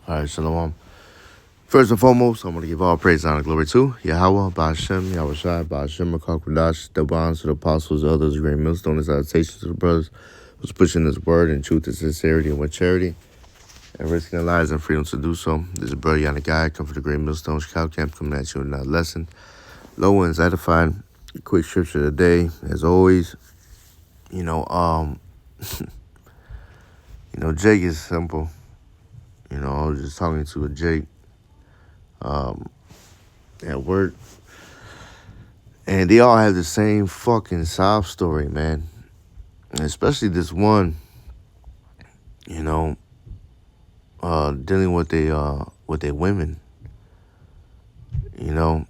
All right, Shalom. First and foremost, I'm going to give all praise, honor, glory to Yahweh, Ba'ashem, Yahushai, Ba'ashem, Makakwadash, the bonds to the apostles, elders, great millstone, and salutations to the brothers who's pushing this word in truth and sincerity and with charity and risking their lives and freedom to do so. This is Brother Yanagai, come from the great millstone, Chicago camp, coming at you with another lesson. Low and edifying. Quick scripture today, as always. Jake is simple. I was just talking to a Jake at work, and they all have the same fucking sob story, man. And especially this one, dealing with their women, and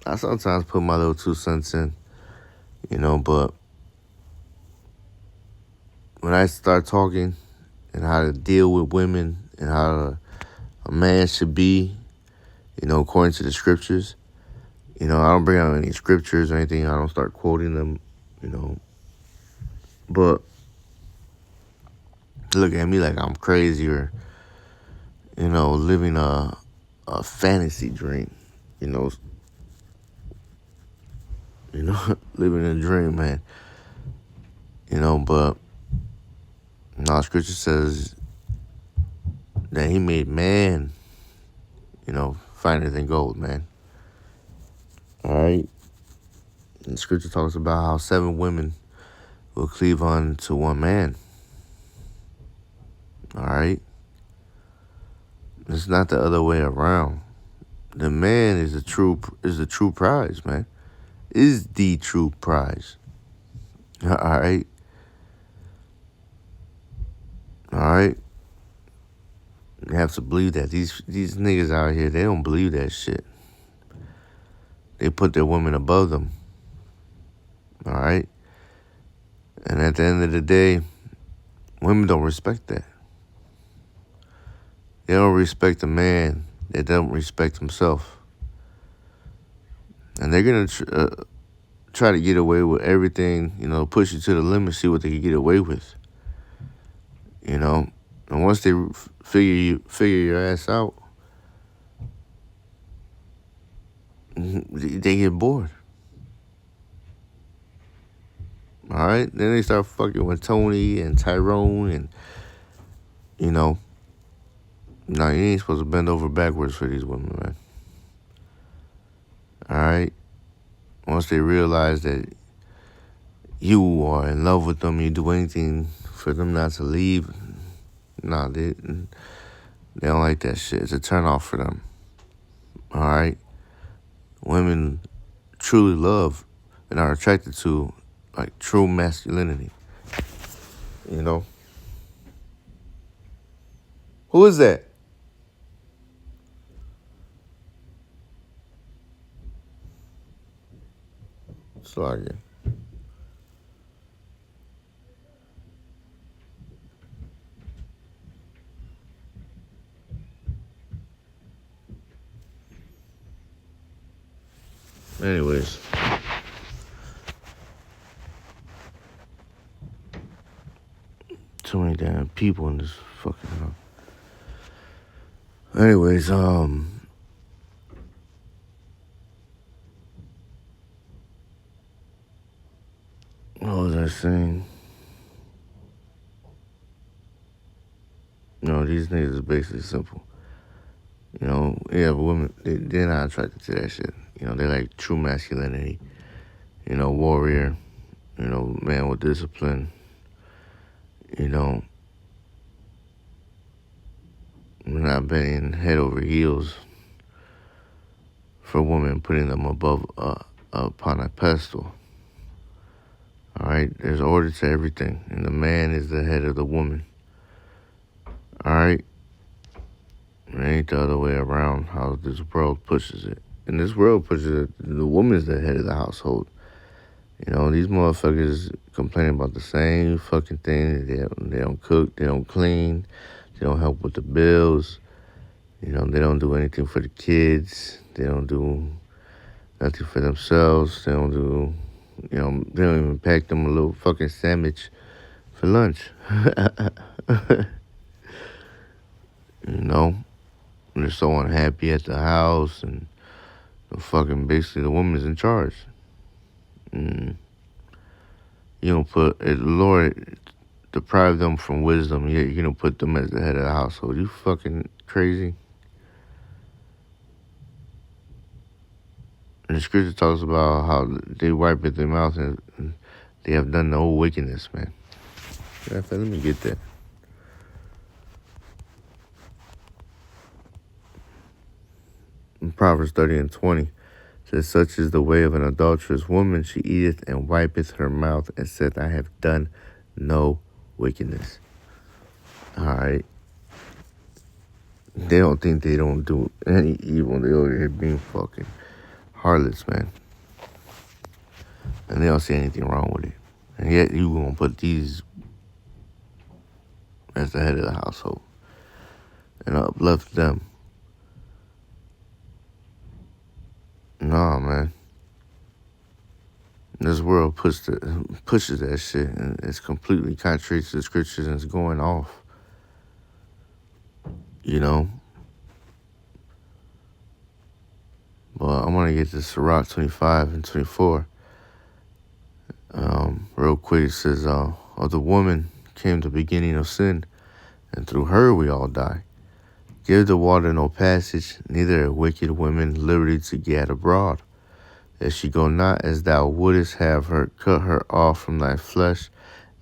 I sometimes put my little 2 cents in, but when I start talking and how to deal with women and how a man should be, according to the scriptures, I don't bring out any scriptures or anything. I don't start quoting them, but look at me like I'm crazy or, living a fantasy dream, living a dream, man, but no, scripture says that he made man, finer than gold, man. All right. And scripture talks about how 7 women will cleave on to one man. All right. It's not the other way around. The man is the true prize, man. Is the true prize. All right. All right. You have to believe that. These niggas out here, they don't believe that shit. They put their women above them. All right. And at the end of the day, women don't respect that. They don't respect a man that don't respect himself. And they're going to try to get away with everything, push you to the limit, see what they can get away with. And once they figure your ass out, they get bored. All right? Then they start fucking with Tony and Tyrone and, no, you ain't supposed to bend over backwards for these women, man. All right? Once they realize that you are in love with them, you do anything for them not to leave, they don't like that shit. It's a turn off for them. All right? Women truly love and are attracted to, like, true masculinity. Who is that? Slugger. Anyways. Too many damn people in this fucking house. Anyways, what was I saying? These niggas is basically simple. Women, they're not attracted to that shit. They like true masculinity. Warrior. Man with discipline. Not bending head over heels for women, putting them above upon a pedestal. All right, there's order to everything, and the man is the head of the woman. All right, it ain't the other way around how this world pushes it. And this world pushes it, the woman is the head of the household. These motherfuckers complain about the same fucking thing. They don't cook, they don't clean, they don't help with the bills. They don't do anything for the kids. They don't do nothing for themselves. They don't even pack them a little fucking sandwich for for lunch. You know, they're so unhappy at the house, and basically the woman's in charge. Mm. You don't put Lord deprive them from wisdom, yet you're gonna put them as the head of the household. You fucking crazy. And the scripture talks about how they wipe at their mouth and they have done no wickedness, man. Let me get that. In Proverbs 30:20, says, such is the way of an adulterous woman. She eateth and wipeth her mouth and saith, I have done no wickedness. All right. They don't think they don't do any evil. They over here being fucking harlots, man. And they don't see anything wrong with it. And yet you gonna put these as the head of the household and uplift them. Nah, man. This world pushes that shit, and it's completely contrary to the scriptures, and it's going off. You know? But I want to get to Sirach 25 and 24. Real quick, it says, of the woman came the beginning of sin, and through her we all die. Give the water no passage, neither a wicked woman liberty to gad abroad. That she go not as thou wouldest have her, cut her off from thy flesh,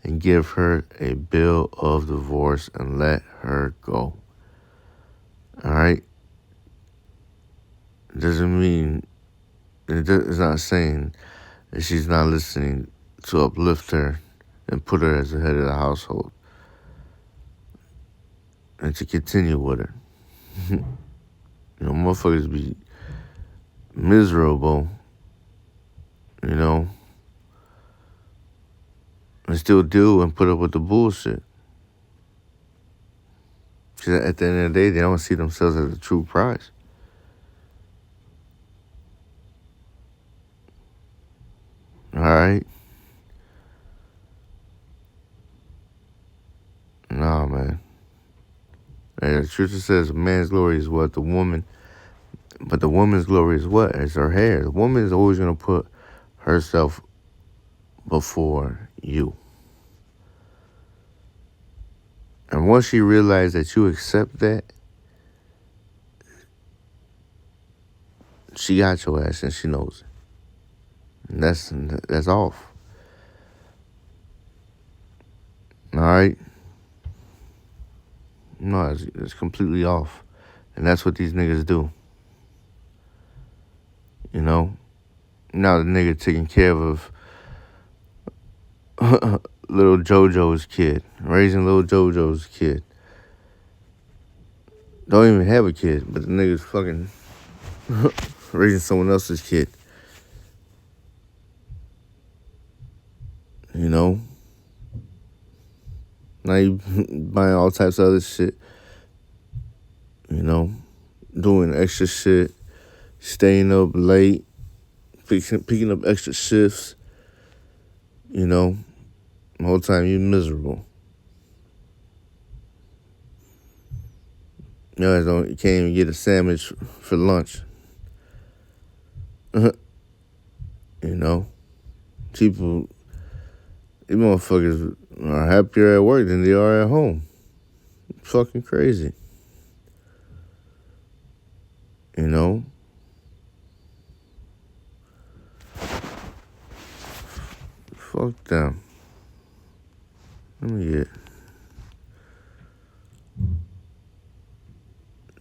and give her a bill of divorce, and let her go. Alright? Doesn't mean, it's not saying that she's not listening to uplift her and put her as the head of the household, and to continue with her. You know, motherfuckers be miserable, you know, and still deal and put up with the bullshit. Because at the end of the day, they don't see themselves as a true prize. All right? Nah, man. And the scripture says a man's glory is what? The woman. But the woman's glory is what? It's her hair. The woman is always going to put herself before you. And once she realizes that you accept that, she got your ass and she knows it. And that's off. All right? No, it's completely off. And that's what these niggas do. You know? Now the nigga taking care of little JoJo's kid. Raising little JoJo's kid. Don't even have a kid, but the nigga's fucking raising someone else's kid. You know? Now you buying all types of other shit. You know? Doing extra shit. Staying up late. Picking up extra shifts. You know? The whole time you're miserable. You can't even get a sandwich for lunch. You know? People, these motherfuckers are happier at work than they are at home. It's fucking crazy. You know? Fuck them. Let me get.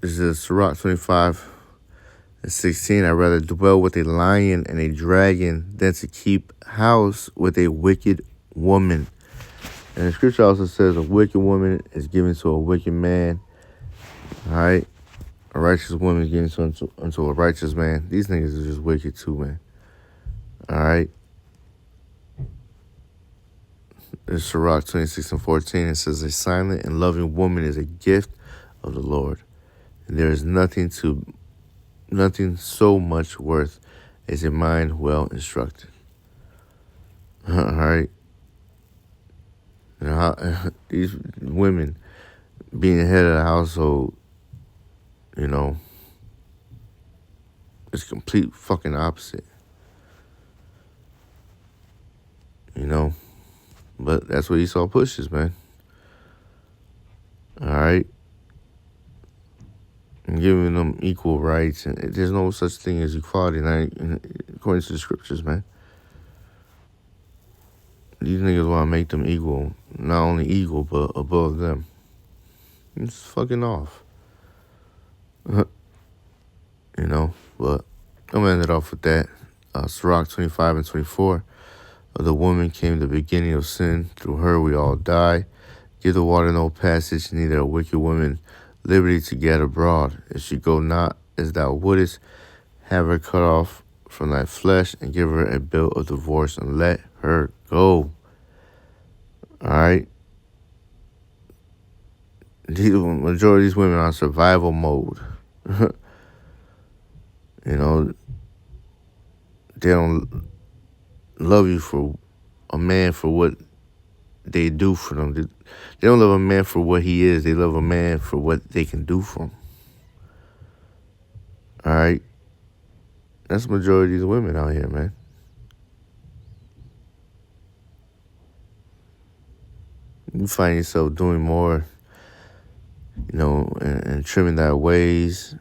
This is Sirach 25 and 16. I'd rather dwell with a lion and a dragon than to keep house with a wicked woman. And the scripture also says a wicked woman is given to a wicked man. All right? A righteous woman is given unto a righteous man. These niggas are just wicked too, man. All right? It's Sirach 26 and 14. It says, a silent and loving woman is a gift of the Lord. And there is nothing so much worth as a mind well instructed. All right? And these women being the head of the household, you know, it's complete fucking opposite. You know, but that's what Esau pushes, man. All right, and giving them equal rights, and there's no such thing as equality, according to the scriptures, man. These niggas want to make them equal, not only equal, but above them. It's fucking off. You know, but I'm gonna end it off with that. Sirach 25 and 24. Of the woman came the beginning of sin. Through her we all die. Give the water no passage, neither a wicked woman liberty to get abroad. If she go not as thou wouldest, have her cut off from thy flesh, and give her a bill of divorce, and let her go. All right? The majority of these women are on survival mode. You know, they don't love you for a man for what they do for them. They don't love a man for what he is. They love a man for what they can do for him. All right? That's the majority of the women out here, man. You find yourself doing more, you know, and trimming their ways,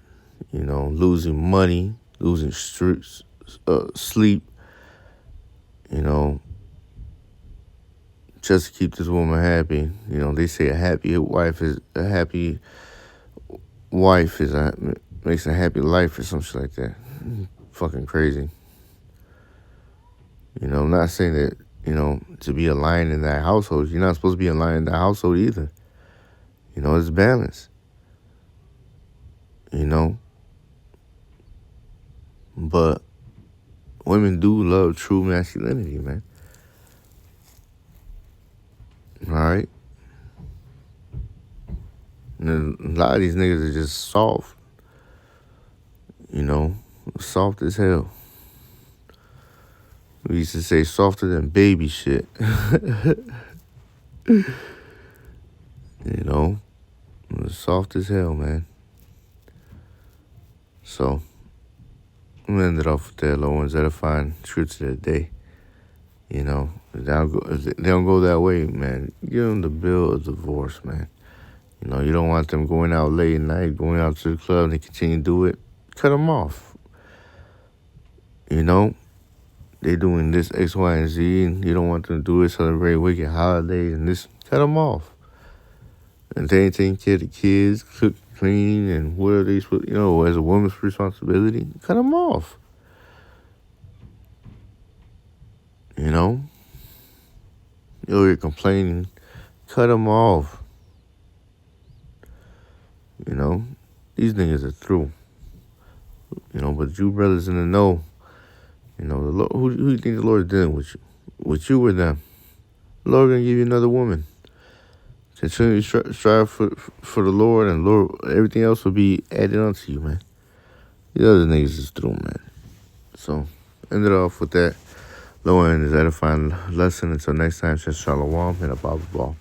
you know, losing money, losing sleep, you know, just to keep this woman happy. You know, they say a happy wife makes a happy life or some shit like that. Fucking crazy. You know, I'm not saying that, you know, to be a lion in that household. You're not supposed to be a lion in that household either. You know, it's balance. You know? But women do love true masculinity, man. All right? And a lot of these niggas are just soft. You know? Soft as hell. We used to say softer than baby shit. You know? Soft as hell, man. So, I'm going to end it off with that. Low ones edifying scripture of the day. You know, if they don't go that way, man, give them the bill of divorce, man. You know, you don't want them going out late at night, going out to the club, and they continue to do it. Cut them off. You know, they doing this X, Y, and Z, and you don't want them to do it, celebrate wicked holidays, and this. Cut them off. And they ain't taking care of the kids, cook, clean, and whatever they, you know, as a woman's responsibility. Cut them off. You know? You're complaining. Cut them off. You know? These niggas are through. You know, but you brothers in the know, you know, the Lord, who do you think the Lord is dealing with you? With you or them? The Lord going to give you another woman. Continue to strive for the Lord, and Lord, everything else will be added onto you, man. These other niggas is through, man. So, end it off with that. Low end is edifying lesson. Until next time, Shalom and a Bible ball.